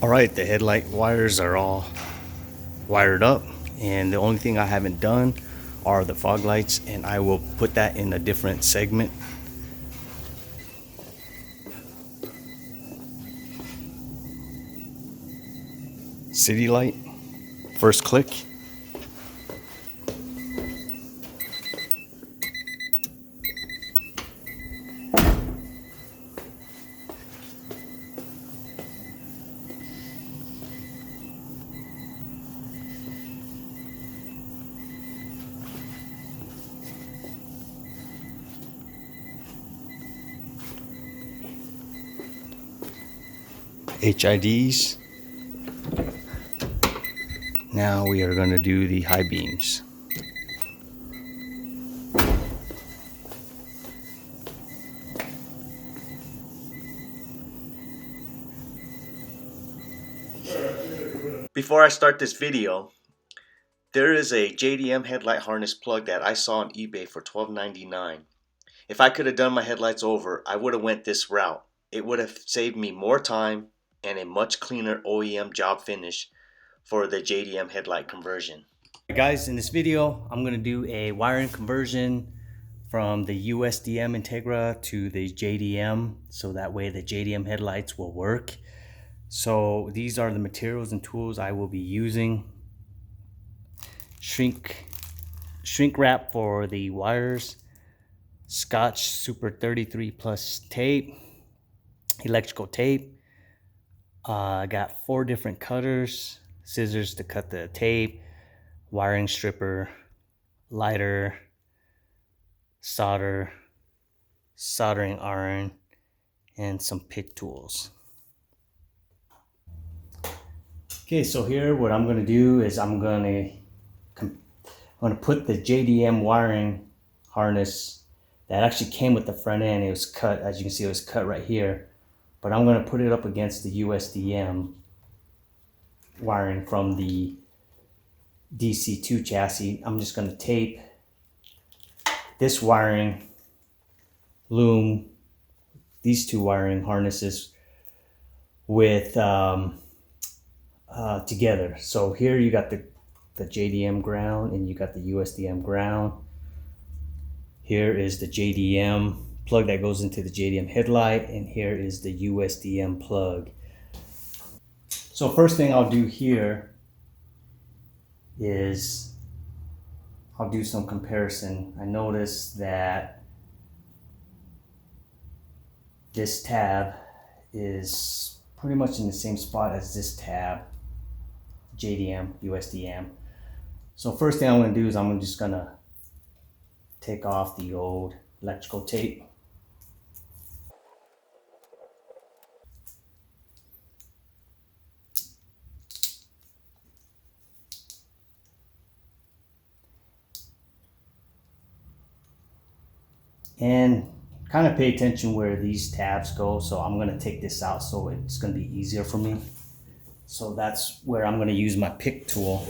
Alright, the headlight wires are all wired up, and the only thing I haven't done are the fog lights, and I will put that in a different segment. City light, first click. HIDs. Now we are going to do the high beams. Before I start this video, there is a JDM headlight harness plug that I saw on eBay for $12.99. If I could have done my headlights over, I would have went this route. It would have saved me more time and a much cleaner OEM job finish for the JDM headlight conversion. Guys, in this video, I'm going to do a wiring conversion from the USDM Integra to the JDM, so that way the JDM headlights will work. So these are the materials and tools I will be using. Shrink wrap for the wires, Scotch Super 33 plus tape, electrical tape. I got 4 different cutters, scissors to cut the tape, wiring stripper, lighter, solder, soldering iron, and some pick tools. Okay, so here what I'm going to do is I'm going to put the JDM wiring harness that actually came with the front end. It was cut, as you can see, it was cut right here. But I'm going to put it up against the USDM wiring from the DC2 chassis. I'm just going to tape this wiring loom, these 2 wiring harnesses with together. So here you got the JDM ground and you got the USDM ground. Here is the JDM plug that goes into the JDM headlight, and here is the USDM plug. So first thing I'll do here is I'll do some comparison. I noticed that this tab is pretty much in the same spot as this tab, JDM, USDM. So first thing I'm going to do is I'm just going to take off the old electrical tape. And kind of pay attention where these tabs go. So I'm going to take this out so it's going to be easier for me. So that's where I'm going to use my pick tool.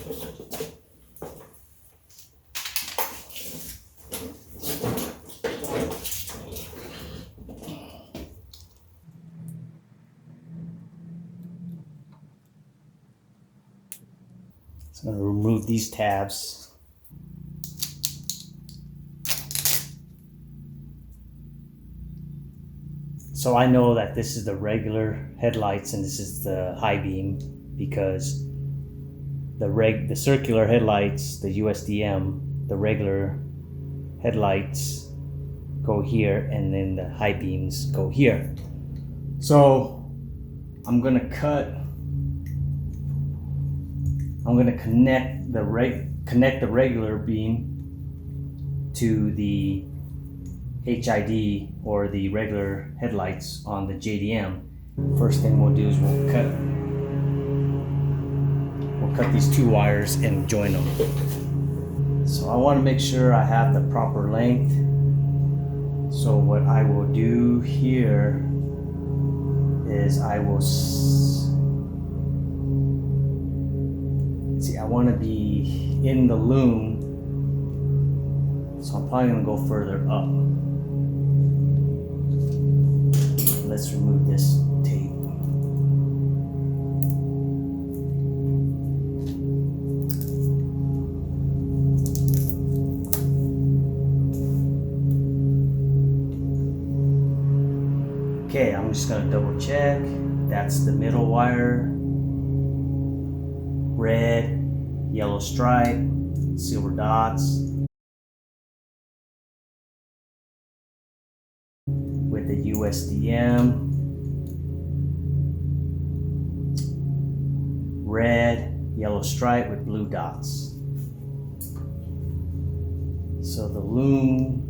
So I'm going to remove these tabs. So I know that this is the regular headlights and this is the high beam, because the circular headlights, the USDM, the regular headlights go here, and then the high beams go here. So I'm gonna connect the regular beam to the HID, or the regular headlights on the JDM. First thing we'll do is we'll cut these 2 wires and join them. So I want to make sure I have the proper length. So what I will do here is I want to be in the loom, so I'm probably going to go further up. Let's remove this tape. I'm just gonna double check. That's the middle wire. Red, yellow stripe, silver dots. With the USDM. Red, yellow stripe with blue dots. So the loom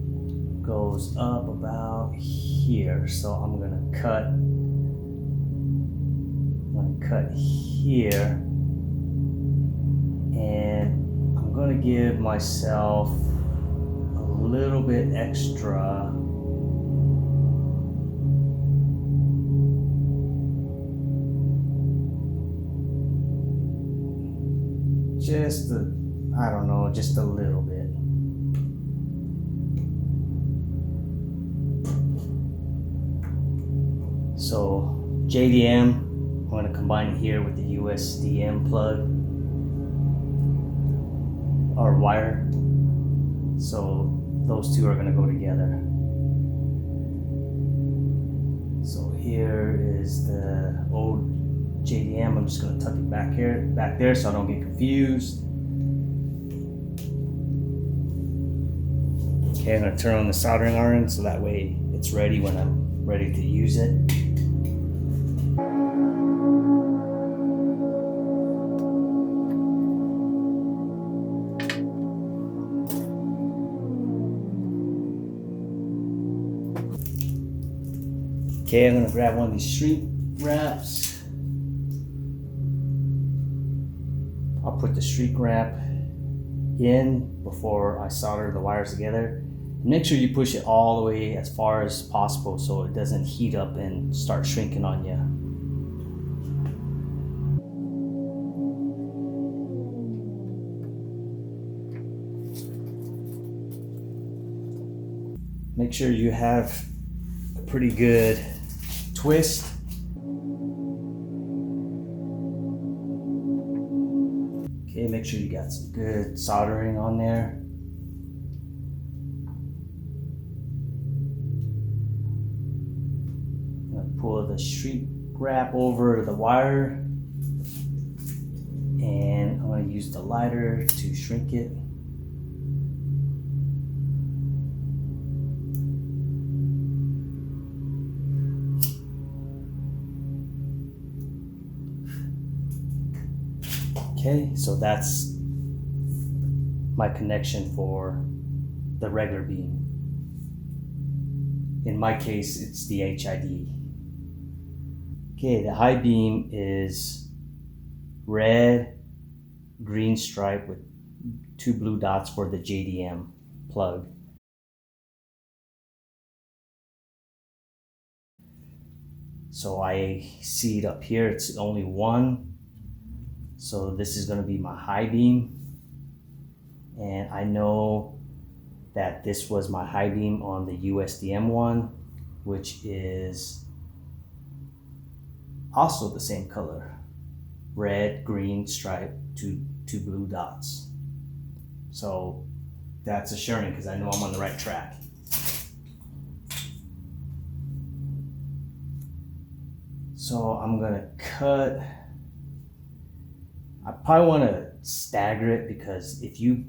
goes up about here. So I'm gonna cut here, and I'm gonna give myself a little bit extra just I don't know, just a little bit. So JDM, I'm going to combine it here with the USDM plug or wire. So those two are going to go together. So here is the old JDM. I'm just going to tuck it back there so I don't get confused. Okay, I'm going to turn on the soldering iron so that way it's ready when I'm ready to use it. Okay, I'm gonna grab one of these shrink wraps. I'll put the shrink wrap in before I solder the wires together. Make sure you push it all the way as far as possible so it doesn't heat up and start shrinking on you. Make sure you have a pretty good twist. Okay, make sure you got some good soldering on there. I'm gonna pull the shrink wrap over the wire, and I'm gonna use the lighter to shrink it. Okay, so that's my connection for the regular beam. In my case, it's the HID. Okay, the high beam is red, green stripe with 2 blue dots for the JDM plug. So I see it up here, it's only one. So this is going to be my high beam. And I know that this was my high beam on the USDM one, which is also the same color. Red, green stripe, two blue dots. So that's assuring because I know I'm on the right track. So I'm gonna cut. I probably want to stagger it because if you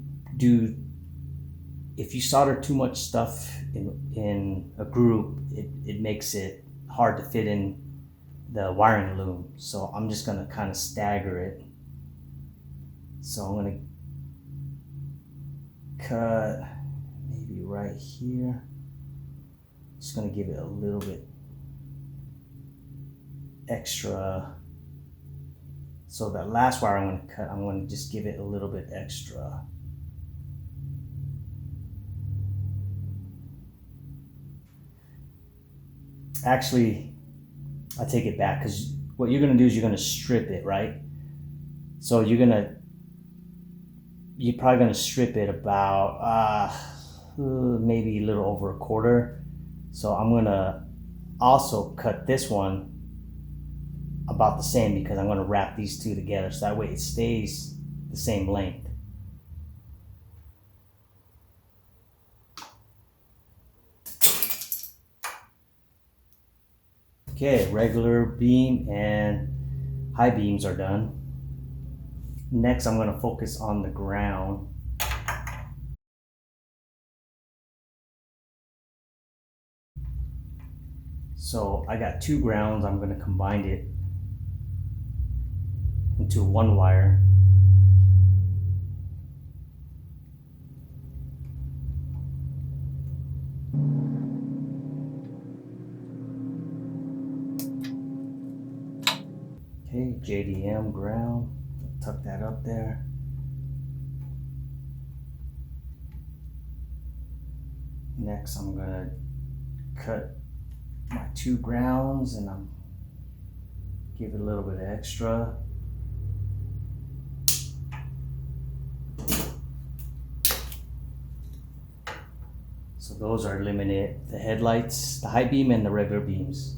solder too much stuff in a group, it makes it hard to fit in the wiring loom. So I'm just gonna kind of stagger it. So I'm gonna cut maybe right here. Just gonna give it a little bit extra. So that last wire I'm going to cut, I'm going to just give it a little bit extra. Actually, I take it back because what you're going to do is you're going to strip it, right? So you're probably going to strip it about maybe a little over a quarter. So I'm going to also cut this one about the same because I'm going to wrap these two together so that way it stays the same length. Okay, regular beam and high beams are done. Next, I'm going to focus on the ground. So I got 2 grounds. I'm going to combine it into 1 wire. Okay, JDM ground. Tuck that up there. Next, I'm going to cut my 2 grounds and I'm give it a little bit extra. So those are limited, the headlights, the high beam and the regular beams.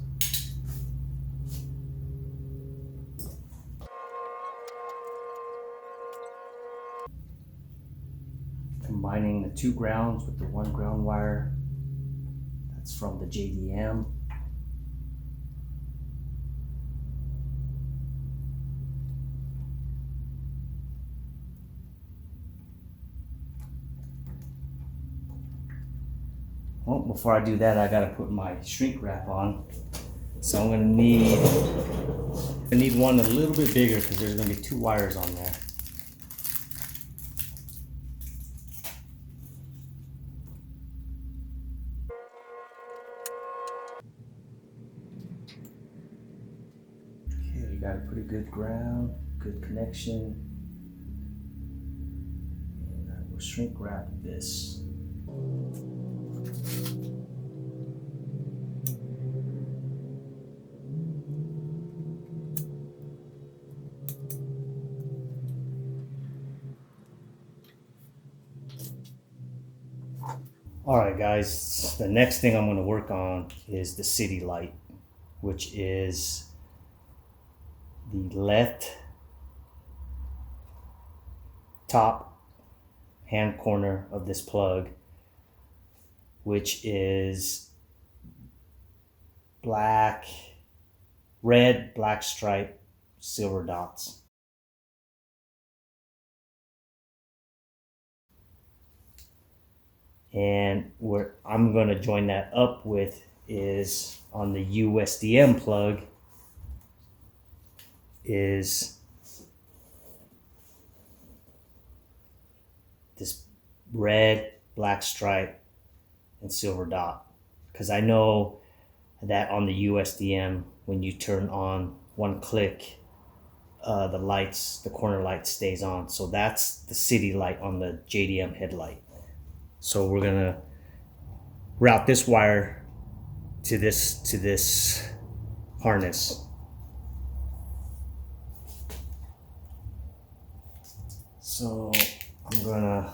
Combining the 2 grounds with the 1 ground wire. That's from the JDM. Well, before I do that, I gotta put my shrink wrap on. So I'm gonna need one a little bit bigger because there's gonna be 2 wires on there. Okay, you got a pretty good ground, good connection. And I will shrink wrap this. Alright guys, the next thing I'm going to work on is the city light, which is the left top hand corner of this plug, which is red, black stripe, silver dots. And where I'm going to join that up with is on the USDM plug is this red, black stripe, and silver dot. Because I know that on the USDM, when you turn on 1 click, the corner light stays on. So that's the city light on the JDM headlight. So we're gonna route this wire to this harness. So I'm gonna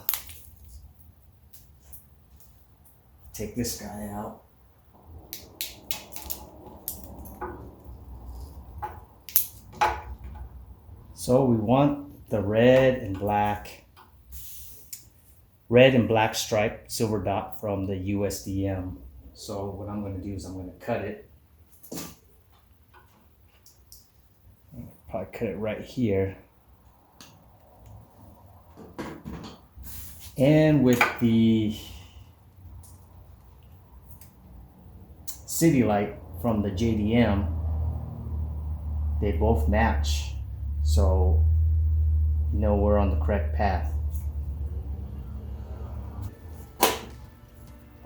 take this guy out. So we want the red and black stripe silver dot from the USDM. So what I'm going to do is I'm going to cut it. Probably cut it right here. And with the city light from the JDM, they both match. So you know we're on the correct path.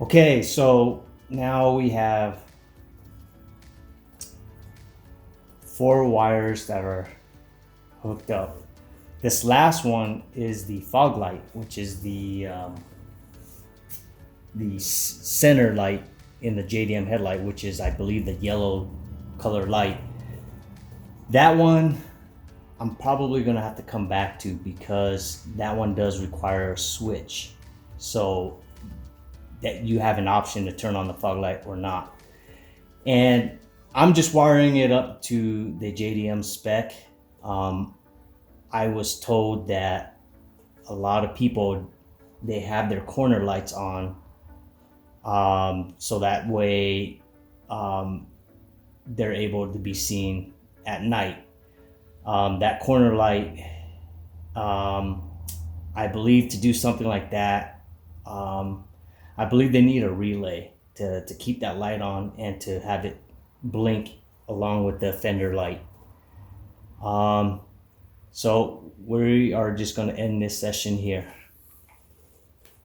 Okay, so now we have 4 wires that are hooked up. This last one is the fog light, which is the center light in the JDM headlight, which is, I believe, the yellow color light. That one I'm probably gonna have to come back to because that one does require a switch, so that you have an option to turn on the fog light or not. And I'm just wiring it up to the JDM spec. I was told that a lot of people, they have their corner lights on, so that way they're able to be seen at night. That corner light, I believe to do something like that, I believe they need a relay to keep that light on and to have it blink along with the fender light. So we are just going to end this session here.